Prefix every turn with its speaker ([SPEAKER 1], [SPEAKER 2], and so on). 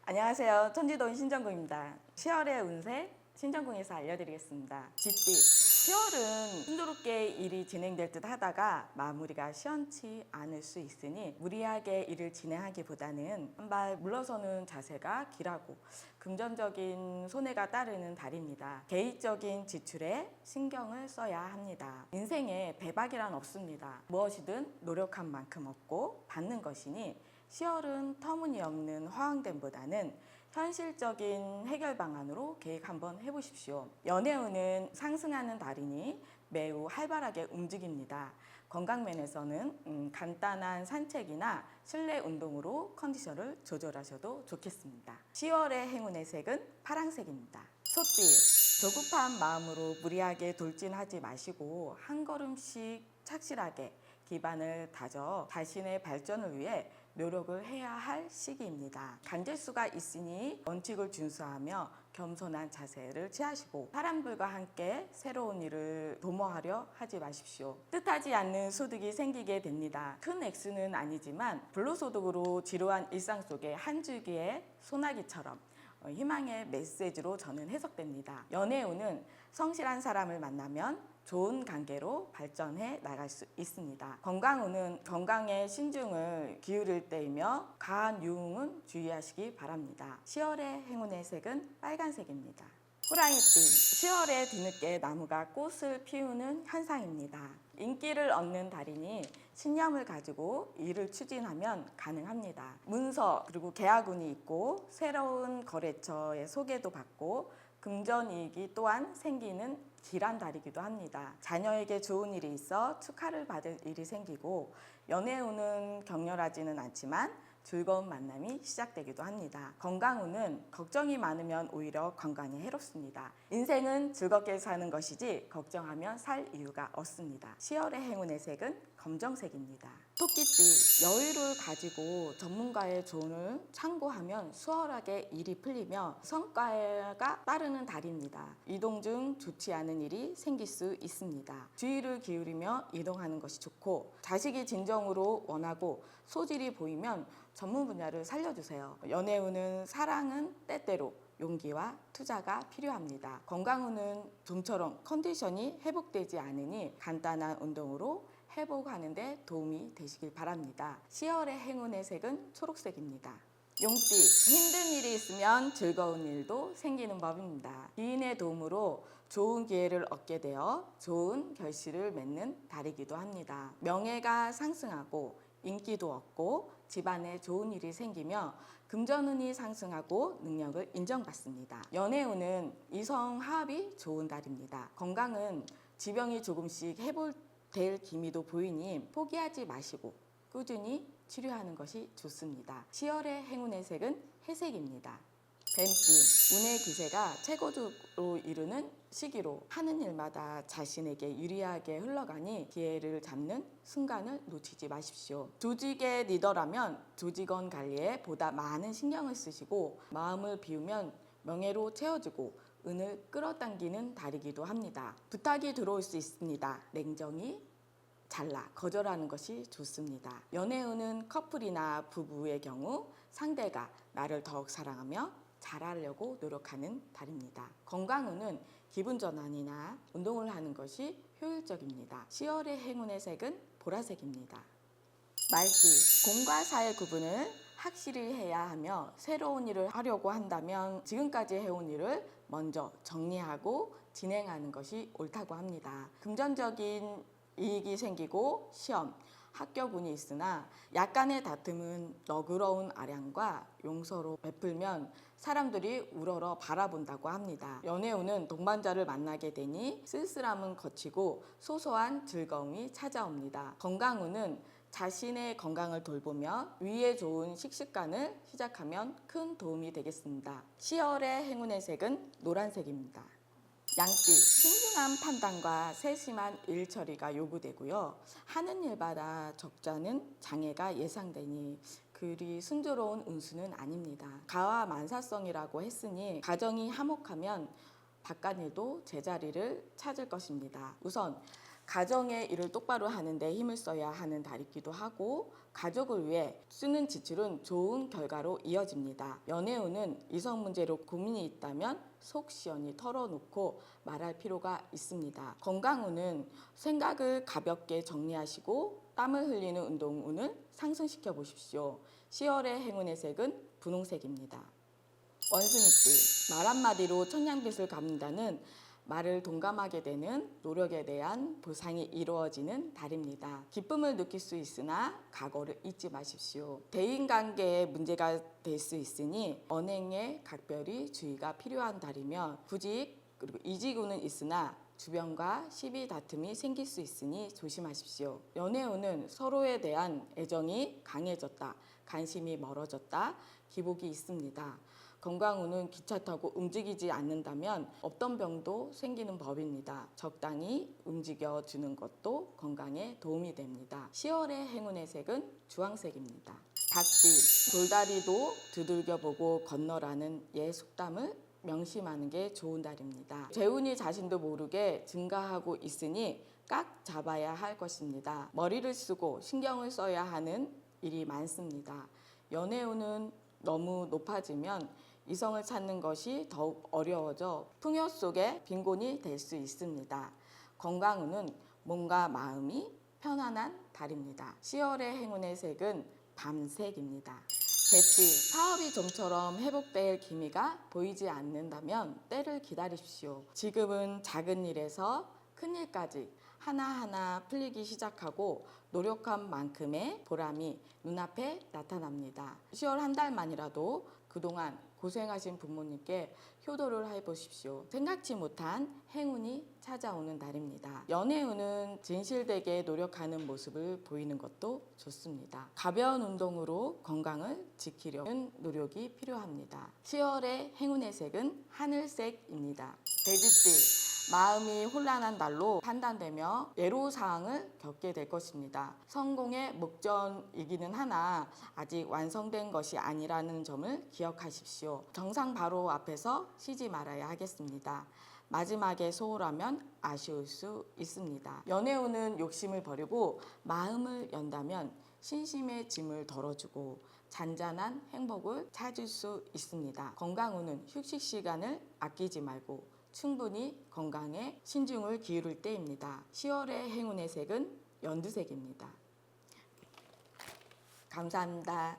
[SPEAKER 1] 안녕하세요. 천지도인 신정국입니다. 10월의 운세 신정국에서 알려드리겠습니다. 쥐띠 10월은 순조롭게 일이 진행될 듯 하다가 마무리가 시원치 않을 수 있으니 무리하게 일을 진행하기보다는 한 발 물러서는 자세가 길하고 금전적인 손해가 따르는 달입니다. 개인적인 지출에 신경을 써야 합니다. 인생에 대박이란 없습니다. 무엇이든 노력한 만큼 얻고 받는 것이니 10월은 터무니없는 화황됨보다는 현실적인 해결 방안으로 계획 한번 해보십시오. 연애운은 상승하는 달이니 매우 활발하게 움직입니다. 건강면에서는 간단한 산책이나 실내 운동으로 컨디션을 조절하셔도 좋겠습니다. 10월의 행운의 색은 파란색입니다. 소띠 조급한 마음으로 무리하게 돌진하지 마시고 한 걸음씩 착실하게 기반을 다져 자신의 발전을 위해 노력을 해야 할 시기입니다. 간질수가 있으니 원칙을 준수하며 겸손한 자세를 취하시고 사람들과 함께 새로운 일을 도모하려 하지 마십시오. 뜻하지 않는 소득이 생기게 됩니다. 큰 액수는 아니지만 불로소득으로 지루한 일상 속에 한 줄기의 소나기처럼 희망의 메시지로 저는 해석됩니다. 연애운은 성실한 사람을 만나면 좋은 관계로 발전해 나갈 수 있습니다. 건강운은 건강에 신중을 기울일 때이며 과한 유흥은 주의하시기 바랍니다. 10월의 행운의 색은 빨간색입니다. 호랑이띠 10월에 뒤늦게 나무가 꽃을 피우는 현상입니다. 인기를 얻는 달이니 신념을 가지고 일을 추진하면 가능합니다. 문서 그리고 계약운이 있고 새로운 거래처의 소개도 받고 금전이익이 또한 생기는 길한 달이기도 합니다. 자녀에게 좋은 일이 있어 축하를 받을 일이 생기고 연애운은 격렬하지는 않지만 즐거운 만남이 시작되기도 합니다. 건강운은 걱정이 많으면 오히려 건강에 해롭습니다. 인생은 즐겁게 사는 것이지 걱정하며 살 이유가 없습니다. 10월의 행운의 색은 검정색입니다. 토끼띠 여유를 가지고 전문가의 조언을 참고하면 수월하게 일이 풀리며 성과가 따르는 달입니다. 이동 중 좋지 않은 일이 생길 수 있습니다. 주의를 기울이며 이동하는 것이 좋고 자식이 진정으로 원하고 소질이 보이면 전문 분야를 살려주세요. 연애운은 사랑은 때때로 용기와 투자가 필요합니다. 건강운은 좀처럼 컨디션이 회복되지 않으니 간단한 운동으로 회복하는 데 도움이 되시길 바랍니다. 10월의 행운의 색은 초록색입니다. 용띠 힘든 일이 있으면 즐거운 일도 생기는 법입니다. 기인의 도움으로 좋은 기회를 얻게 되어 좋은 결실을 맺는 달이기도 합니다. 명예가 상승하고 인기도 얻고 집안에 좋은 일이 생기며 금전운이 상승하고 능력을 인정받습니다. 연애운은 이성 화합이 좋은 달입니다. 건강은 지병이 조금씩 회복될 기미도 보이니 포기하지 마시고 꾸준히 치료하는 것이 좋습니다. 10월의 행운의 색은 회색입니다. 뱀띠 운의 기세가 최고조로 이루는 시기로 하는 일마다 자신에게 유리하게 흘러가니 기회를 잡는 순간을 놓치지 마십시오. 조직의 리더라면 조직원 관리에 보다 많은 신경을 쓰시고 마음을 비우면 명예로 채워지고 운을 끌어당기는 달이기도 합니다. 부탁이 들어올 수 있습니다. 냉정히 잘라 거절하는 것이 좋습니다. 연애운은 커플이나 부부의 경우 상대가 나를 더욱 사랑하며 잘하려고 노력하는 달입니다. 건강운은 기분 전환이나 운동을 하는 것이 효율적입니다. 10월의 행운의 색은 보라색입니다. 말띠 공과 사의 구분을 확실히 해야 하며 새로운 일을 하려고 한다면 지금까지 해온 일을 먼저 정리하고 진행하는 것이 옳다고 합니다. 금전적인 이익이 생기고 시험, 합격운이 있으나 약간의 다툼은 너그러운 아량과 용서로 베풀면 사람들이 우러러 바라본다고 합니다. 연애운은 동반자를 만나게 되니 쓸쓸함은 거치고 소소한 즐거움이 찾아옵니다. 건강운은 자신의 건강을 돌보며 위에 좋은 식습관을 시작하면 큰 도움이 되겠습니다. 10월의 행운의 색은 노란색입니다. 양띠 신중한 판단과 세심한 일 처리가 요구되고요. 하는 일마다 적잖은 장애가 예상되니 그리 순조로운 운수는 아닙니다. 가와만사성이라고 했으니 가정이 화목하면 바깥일도 제자리를 찾을 것입니다. 우선 가정의 일을 똑바로 하는 데 힘을 써야 하는 달이기도 하고 가족을 위해 쓰는 지출은 좋은 결과로 이어집니다. 연애운은 이성 문제로 고민이 있다면 속 시원히 털어놓고 말할 필요가 있습니다. 건강운은 생각을 가볍게 정리하시고 땀을 흘리는 운동운을 상승시켜 보십시오. 10월의 행운의 색은 분홍색입니다. 원숭이띠, 말 한마디로 천냥빚을 갚는다는 말을 동감하게 되는 노력에 대한 보상이 이루어지는 달입니다. 기쁨을 느낄 수 있으나 각오를 잊지 마십시오. 대인관계에 문제가 될 수 있으니 언행에 각별히 주의가 필요한 달이며 구직 그리고 이직운은 있으나 주변과 시비 다툼이 생길 수 있으니 조심하십시오. 연애운은 서로에 대한 애정이 강해졌다, 관심이 멀어졌다, 기복이 있습니다. 건강운은 기차 타고 움직이지 않는다면 없던 병도 생기는 법입니다. 적당히 움직여주는 것도 건강에 도움이 됩니다. 10월의 행운의 색은 주황색입니다. 닭띠, 돌다리도 두들겨보고 건너라는 옛 속담을 명심하는 게 좋은 달입니다. 재운이 자신도 모르게 증가하고 있으니 깍 잡아야 할 것입니다. 머리를 쓰고 신경을 써야 하는 일이 많습니다. 연애운은 너무 높아지면 이성을 찾는 것이 더욱 어려워져 풍요 속에 빈곤이 될 수 있습니다. 건강운은 몸과 마음이 편안한 달입니다. 10월의 행운의 색은 밤색입니다. 개띠, 사업이 좀처럼 회복될 기미가 보이지 않는다면 때를 기다리십시오. 지금은 작은 일에서 큰 일까지 하나하나 풀리기 시작하고 노력한 만큼의 보람이 눈앞에 나타납니다. 10월 한 달만이라도 그동안 고생하신 부모님께 효도를 해보십시오. 생각지 못한 행운이 찾아오는 달입니다. 연애운은 진실되게 노력하는 모습을 보이는 것도 좋습니다. 가벼운 운동으로 건강을 지키려는 노력이 필요합니다. 10월의 행운의 색은 하늘색입니다. 돼지띠, 마음이 혼란한 날로 판단되며 애로사항을 겪게 될 것입니다. 성공의 목전이기는 하나 아직 완성된 것이 아니라는 점을 기억하십시오. 정상 바로 앞에서 쉬지 말아야 하겠습니다. 마지막에 소홀하면 아쉬울 수 있습니다. 연애운은 욕심을 버리고 마음을 연다면 신심의 짐을 덜어주고 잔잔한 행복을 찾을 수 있습니다. 건강운은 휴식 시간을 아끼지 말고 충분히 건강에 신중을 기울일 때입니다. 10월의 행운의 색은 연두색입니다. 감사합니다.